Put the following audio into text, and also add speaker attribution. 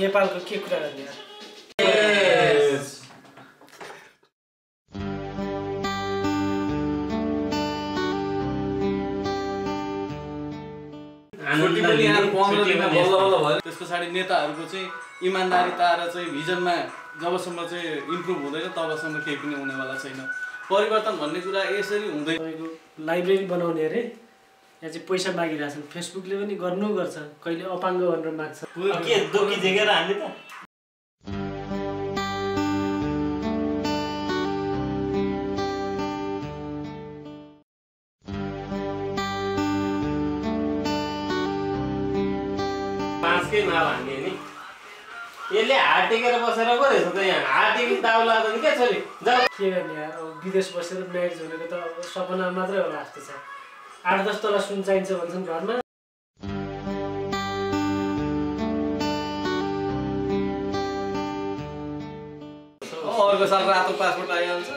Speaker 1: नेपालको के कुरा गर्ने यार।
Speaker 2: त्यसको पछाडि नेताहरूको चाहिँ इमानदारीता र चाहिँ भिजनमा जबसम्म चाहिँ इम्प्रुभ हुँदैन तबसम्म केही पनि हुनेवाला छैन। परिवर्तन भन्ने कुरा यसरी हुँदैन।
Speaker 1: तपाईँको लाइब्रेरी बनाउने अरे यहाँ चाहिँ पैसा मागिरहेछन्। फेसबुकले पनि गर्नु गर्छ, कहिले अपाङ्ग भनेर माग्छ।
Speaker 3: के दोकी झेकेर हान्ने त? पाँचकै माल हान्ने नि यसले हात टेकेर बसेर पो रहेछ त। यहाँ हात टेकी दाउ लाग्दा नि के छोरी जाऊ।
Speaker 1: के गर्ने यार, अब विदेश बसेर म्यारेज भनेको त अब सपना मात्रै होला जस्तो छ। 8-10 तोला सुन चाहिन्छ भन्छन् घरमा।
Speaker 2: अर्को साल रातो पासपोर्ट आइहाल्छ।